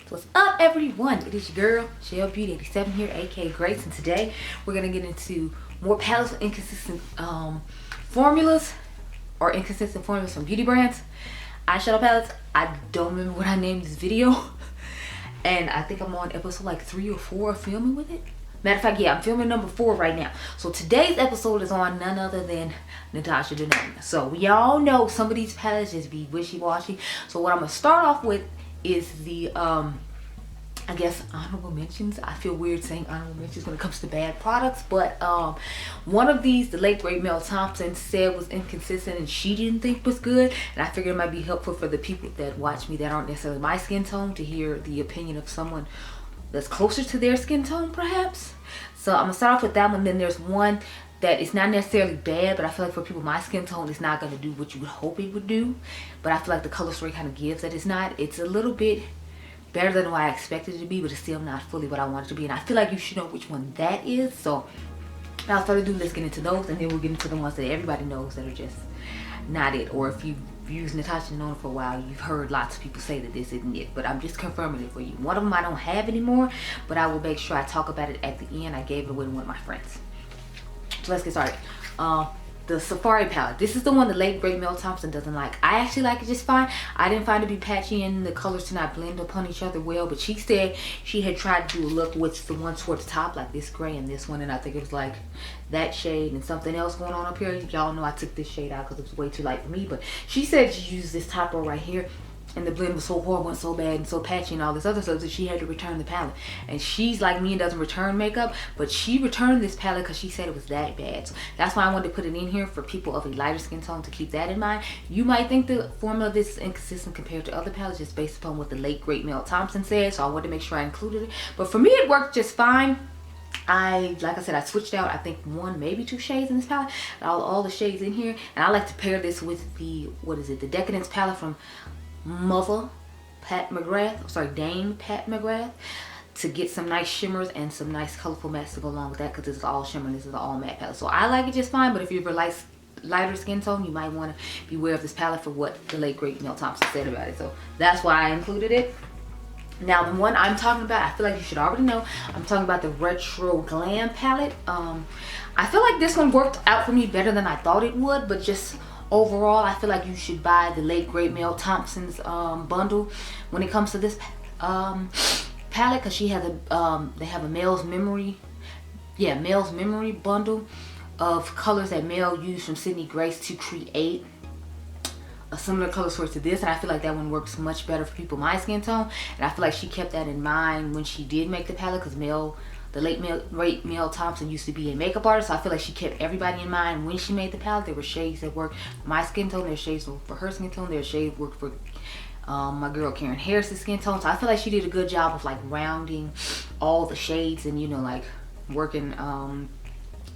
What's up, everyone? It is your girl, Beauty 87 here, aka Grace, and today we're gonna get into more palettes with inconsistent formulas or inconsistent formulas from beauty brands. Eyeshadow palettes. I don't remember what I named this video, and I think I'm on episode like 3 or 4 of filming with it. Matter of fact, yeah, I'm filming number 4 right now. So today's episode is on none other than Natasha Denona. So we all know some of these palettes just be wishy-washy. So what I'm gonna start off with is the I guess honorable mentions. I feel weird saying honorable mentions when it comes to bad products, but one of these, the late great Mel Thompson, said was inconsistent and she didn't think was good, and I figured it might be helpful for the people that watch me that aren't necessarily my skin tone to hear the opinion of someone that's closer to their skin tone perhaps. So I'm gonna start off with that one. Then there's one that is not necessarily bad, but I feel like for people my skin tone, it's not going to do what you would hope it would do. But I feel like the color story kind of gives that it's not. It's a little bit better than what I expected it to be, but it's still not fully what I want it to be. And I feel like you should know which one that is. So without further ado, let's get into those, and then we'll get into the ones that everybody knows that are just not it. Or if you've used Natasha Denona for a while, you've heard lots of people say that this isn't it, but I'm just confirming it for you. One of them I don't have anymore, but I will make sure I talk about it at the end. I gave it away to one of my friends. So let's get started. The Safari palette. This is the one the late great Mel Thompson doesn't like. I actually like it just fine. I didn't find it to be patchy and the colors to not blend upon each other well, but she said she had tried to do a look with the one towards the top, like this gray and this one, and I think it was like that shade and something else going on up here. Y'all know I took this shade out because it was way too light for me, but she said she used this top row right here, and the blend was so horrible and so bad and so patchy and all this other stuff that she had to return the palette. And she's like me and doesn't return makeup, but she returned this palette because she said it was that bad. So that's why I wanted to put it in here for people of a lighter skin tone to keep that in mind. You might think the formula of this is inconsistent compared to other palettes just based upon what the late great Mel Thompson said, so I wanted to make sure I included it. But for me, it worked just fine. Like I said, I switched out I think 1 maybe 2 shades in this palette, all the shades in here, and I like to pair this with the, what is it, the Decadence palette from Dame Pat McGrath, to get some nice shimmers and some nice colorful mattes to go along with that, because this is all shimmer and this is all matte palette. So I like it just fine, but if you're a lighter skin tone, you might want to be aware of this palette for what the late great Mel Thompson said about it. So that's why I included it. Now the one I'm talking about, I feel like you should already know. I'm talking about the Retro Glam palette. I feel like this one worked out for me better than I thought it would, but just overall, I feel like you should buy the late great Mel Thompson's bundle when it comes to this palette, because she has a they have a Mel's Memory bundle of colors that Mel used from Sydney Grace to create a similar color source to this, and I feel like that one works much better for people my skin tone. And I feel like she kept that in mind when she did make the palette, because the late great Mel Thompson used to be a makeup artist, so I feel like she kept everybody in mind when she made the palette. There were shades that worked for my skin tone, there's shades for her skin tone, there's shades that worked for my girl Karen Harris's skin tone. So I feel like she did a good job of like rounding all the shades and, you know, like working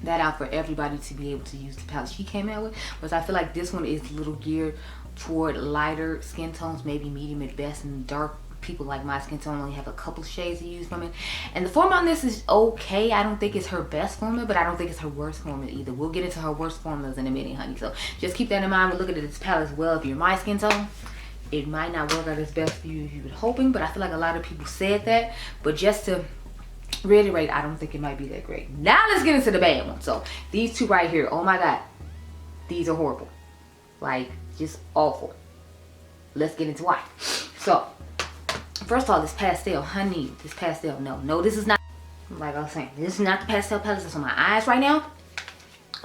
that out for everybody to be able to use the palette she came out with. But I feel like this one is a little geared toward lighter skin tones, maybe medium at best, and dark people like my skin tone only have a couple shades to use from it. And the formula on this is okay. I don't think it's her best formula, but I don't think it's her worst formula either. We'll get into her worst formulas in a minute, honey. So just keep that in mind. We'll look at this palette as well. If you're my skin tone, it might not work out as best for you as you were hoping, but I feel like a lot of people said that. But just to reiterate, I don't think it might be that great. Now let's get into the bad one. So these two right here, oh my god, these are horrible, like just awful. Let's get into why. So first of all, this pastel, honey, this pastel, no, this is not, like I was saying, this is not the pastel palette that's on my eyes right now.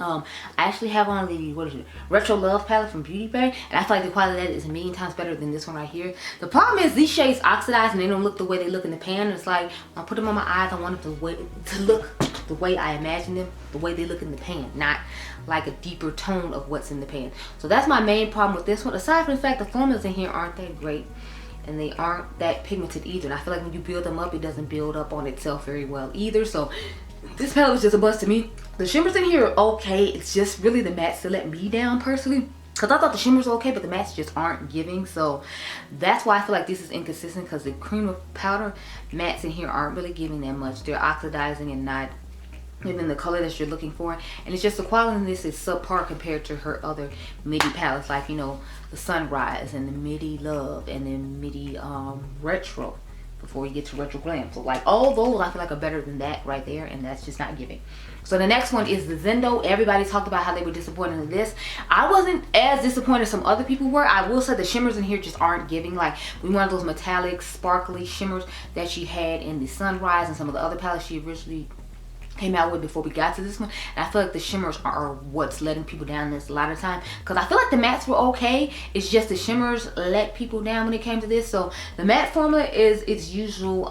I actually have on the, what is it, Retro Love palette from Beauty, and I feel like the quality of that is a million times better than this one right here. The problem is these shades oxidize and they don't look the way they look in the pan. It's like, when I put them on my eyes, I want them to look the way I imagine them, the way they look in the pan, not like a deeper tone of what's in the pan. So that's my main problem with this one, aside from the fact the formulas in here aren't that great. And they aren't that pigmented either. And I feel like when you build them up, it doesn't build up on itself very well either. So this palette was just a bust to me. The shimmers in here are okay. It's just really the mattes that let me down personally, because I thought the shimmers were okay, but the mattes just aren't giving. So that's why I feel like this is inconsistent, because the cream of powder mattes in here aren't really giving that much. They're oxidizing and not giving the color that you're looking for, and it's just the quality of this is subpar compared to her other midi palettes, like, you know, the Sunrise and the Midi Love and the Midi Retro before you get to Retro Glam. So like all those I feel like are better than that right there, and that's just not giving. So the next one is the Zendo. Everybody talked about how they were disappointed in this. I wasn't as disappointed as some other people were. I will say the shimmers in here just aren't giving. Like we wanted those metallic, sparkly shimmers that she had in the Sunrise and some of the other palettes she originally came out with before we got to this one. And I feel like the shimmers are what's letting people down this a lot of time, because I feel like the mattes were okay. It's just the shimmers let people down when it came to this. So the matte formula is its usual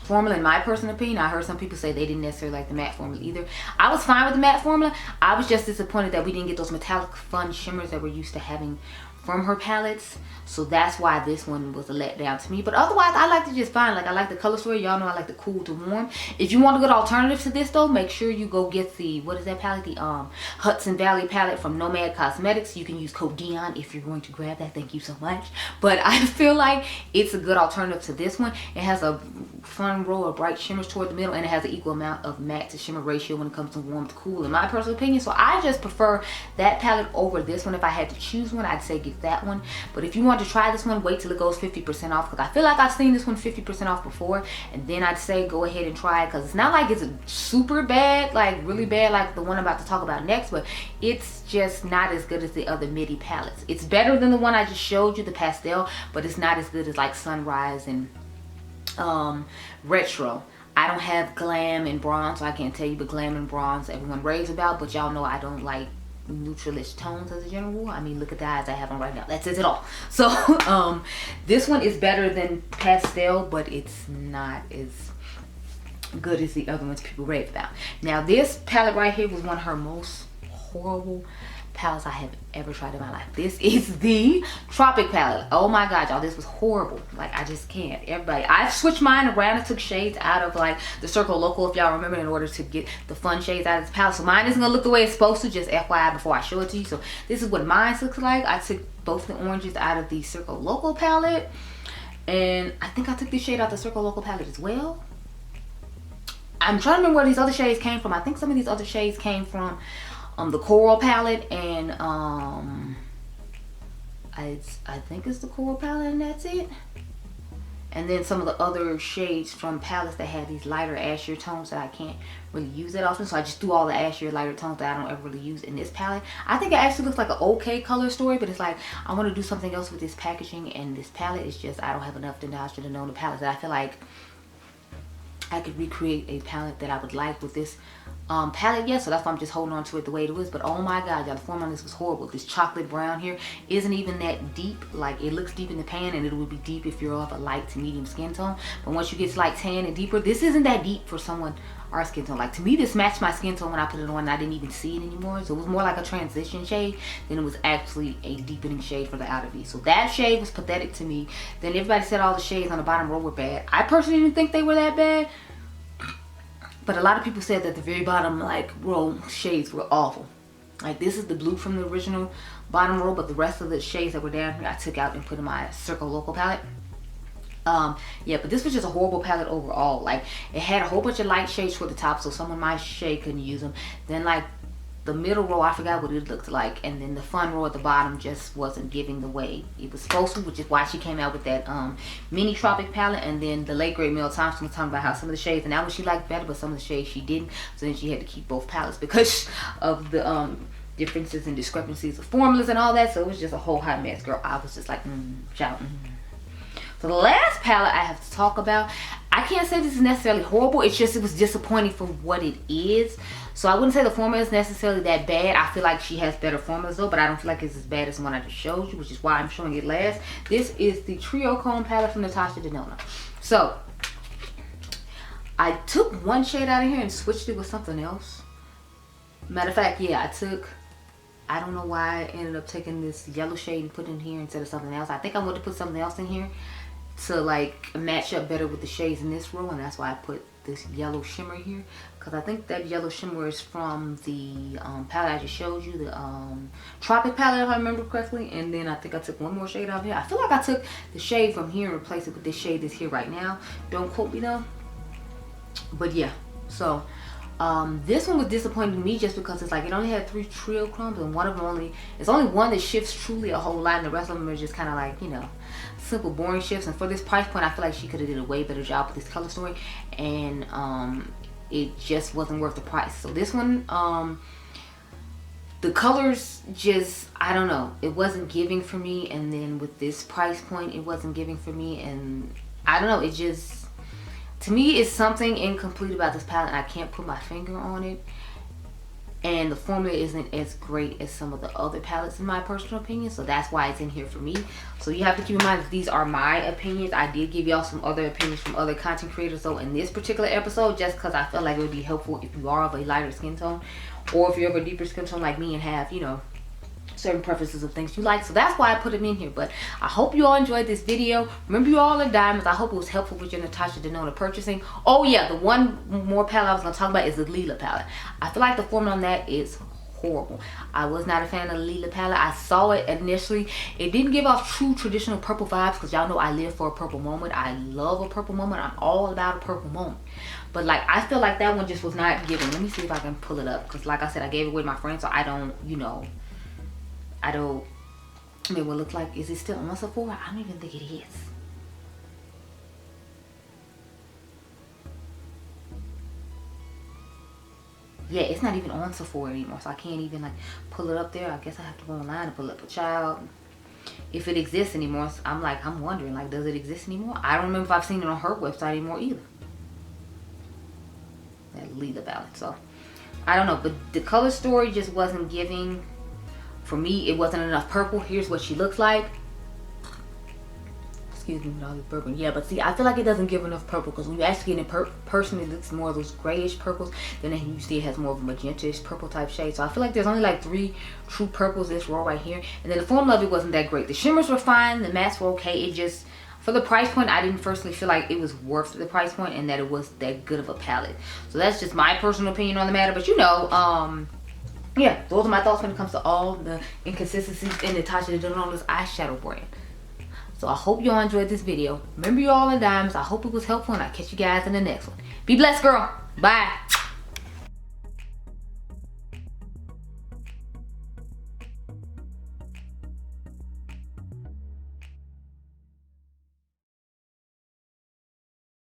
formula in my personal opinion. I heard some people say they didn't necessarily like the matte formula either. I was fine with the matte formula. I was just disappointed that we didn't get those metallic fun shimmers that we're used to having from her palettes. So that's why this one was a letdown to me. But otherwise, I liked it just fine. Like I like the color story. Y'all know I like the cool to warm. If you want a good alternative to this though, make sure you go get the, what is that palette? The Hudson Valley palette from Nomad Cosmetics. You can use code Dion if you're going to grab that. Thank you so much. But I feel like it's a good alternative to this one. It has a fun row of bright shimmers toward the middle, and it has an equal amount of matte to shimmer ratio when it comes to warm to cool, in my personal opinion. So I just prefer that palette over this one. If I had to choose one, I'd say get that one. But if you want to try this one, wait till it goes 50% off, because I feel like I've seen this one 50% off before, and then I'd say go ahead and try it, because it's not like it's super bad, like really bad like the one I'm about to talk about next, but it's just not as good as the other midi palettes. It's better than the one I just showed you, the pastel, but it's not as good as like Sunrise and Retro. I don't have Glam and Bronze, so I can't tell you, but Glam and Bronze everyone raves about, but y'all know I don't like neutralish tones as a general rule. I mean, look at the eyes I have on right now. That says it all. So this one is better than pastel, but it's not as good as the other ones people rave about. Now this palette right here was one of her most horrible palettes I have ever tried in my life. This is the Tropic Palette. Oh my god, y'all, this was horrible. Like I just can't. Everybody, I switched mine around and took shades out of like the Circle Local, if y'all remember, in order to get the fun shades out of this palette. So mine isn't gonna look the way it's supposed to, just FYI before I show it to you. So this is what mine looks like. I took both the oranges out of the Circle Local palette, and I think I took this shade out the Circle Local palette as well. I'm trying to remember where these other shades came from. I think some of these other shades came from the Coral palette, and I think it's the Coral palette, and that's it. And then some of the other shades from palettes that had these lighter ashier tones that I can't really use that often, so I just do all the ashier lighter tones that I don't ever really use in this palette. I think it actually looks like an okay color story, but it's like I want to do something else with this packaging and this palette. It's just I don't have enough Natasha Denona palettes that I feel like I could recreate a palette that I would like with this palette. Yeah, so that's why I'm just holding on to it the way it was. But oh my god, y'all, the form on this was horrible. This chocolate brown here isn't even that deep. Like it looks deep in the pan, and it would be deep if you're of a light to medium skin tone, but once you get to like tan and deeper, this isn't that deep for someone our skin tone. Like to me, this matched my skin tone when I put it on, and I didn't even see it anymore. So it was more like a transition shade than it was actually a deepening shade for the outer V. So that shade was pathetic to me. Then everybody said all the shades on the bottom row were bad. I personally didn't think they were that bad, but a lot of people said that the very bottom like row shades were awful. Like this is the blue from the original bottom row, but the rest of the shades that were down here I took out and put in my Circle Local palette. Yeah, but this was just a horrible palette overall. Like it had a whole bunch of light shades for the top, so someone my shade couldn't use them. Then like the middle row, I forgot what it looked like, and then the fun row at the bottom just wasn't giving the way it was supposed to, which is why she came out with that mini Tropic palette. And then the late great Mel Thompson was talking about how some of the shades and that one she liked better, but some of the shades she didn't, so then she had to keep both palettes because of the differences and discrepancies of formulas and all that. So it was just a whole hot mess, girl. I was just like shout. So the last palette I have to talk about, I can't say this is necessarily horrible, it's just it was disappointing for what it is. So I wouldn't say the formula is necessarily that bad. I feel like she has better formulas though, but I don't feel like it's as bad as the one I just showed you, which is why I'm showing it last. This is the Trio Cone palette from Natasha Denona. So I took one shade out of here and switched it with something else. Matter of fact, yeah, I don't know why I ended up taking this yellow shade and putting it in here instead of something else. I think I wanted to put something else in here to like match up better with the shades in this row, and that's why I put this yellow shimmer here, because I think that yellow shimmer is from the palette I just showed you, the Tropic palette if I remember correctly. And then I think I took one more shade out of here. I feel like I took the shade from here and replaced it with this shade that's here right now. Don't quote me though, but yeah. So This one was disappointing to me just because it's like it only had 3 trio crumbs, and one of them it's only one that shifts truly a whole lot, and the rest of them are just kind of like, you know, simple boring shifts. And for this price point, I feel like she could have did a way better job with this color story, and it just wasn't worth the price. So this one, the colors just, I don't know, it wasn't giving for me, and then with this price point it wasn't giving for me, and I don't know, it just, to me, it's something incomplete about this palette, and I can't put my finger on it. And the formula isn't as great as some of the other palettes in my personal opinion, so that's why it's in here for me. So you have to keep in mind that these are my opinions. I did give y'all some other opinions from other content creators though in this particular episode, just because I felt like it would be helpful if you are of a lighter skin tone, or if you're of a deeper skin tone like me and have, you know, certain preferences of things you like. So that's why I put them in here. But I hope you all enjoyed this video. Remember, you all are diamonds. I hope it was helpful with your Natasha Denona purchasing. Oh yeah, the one more palette I was going to talk about is the Lila palette. I feel like the formula on that is horrible. I was not a fan of the Lila palette. I saw it initially. It didn't give off true traditional purple vibes, because y'all know I live for a purple moment. I love a purple moment. I'm all about a purple moment. But like, I feel like that one just was not giving. Let me see if I can pull it up, because like I said, I gave it away to my friend, so I don't, you know, I mean, what it looks like, is it still on Sephora? I don't even think it is. Yeah, it's not even on Sephora anymore, so I can't even like pull it up there. I guess I have to go online and pull up a child. If it exists anymore, I'm wondering, like, does it exist anymore? I don't remember if I've seen it on her website anymore either. That Lila palette, so I don't know, but the color story just wasn't giving. For me, it wasn't enough purple. Here's what she looks like. Excuse me with all this purple. Yeah, but see, I feel like it doesn't give enough purple, because when you actually get in person, it looks more of those grayish purples. Then you see it has more of a magenta-ish purple type shade. So I feel like there's only like 3 true purples this row right here. And then the formula of it wasn't that great. The shimmers were fine. The mattes were okay. It just, for the price point, I didn't personally feel like it was worth the price point, and that it was that good of a palette. So that's just my personal opinion on the matter. But you know, yeah, those are my thoughts when it comes to all the inconsistencies in Natasha Denona's eyeshadow brand. So I hope you all enjoyed this video. Remember, you all are diamonds. I hope it was helpful, and I'll catch you guys in the next one. Be blessed, girl. Bye.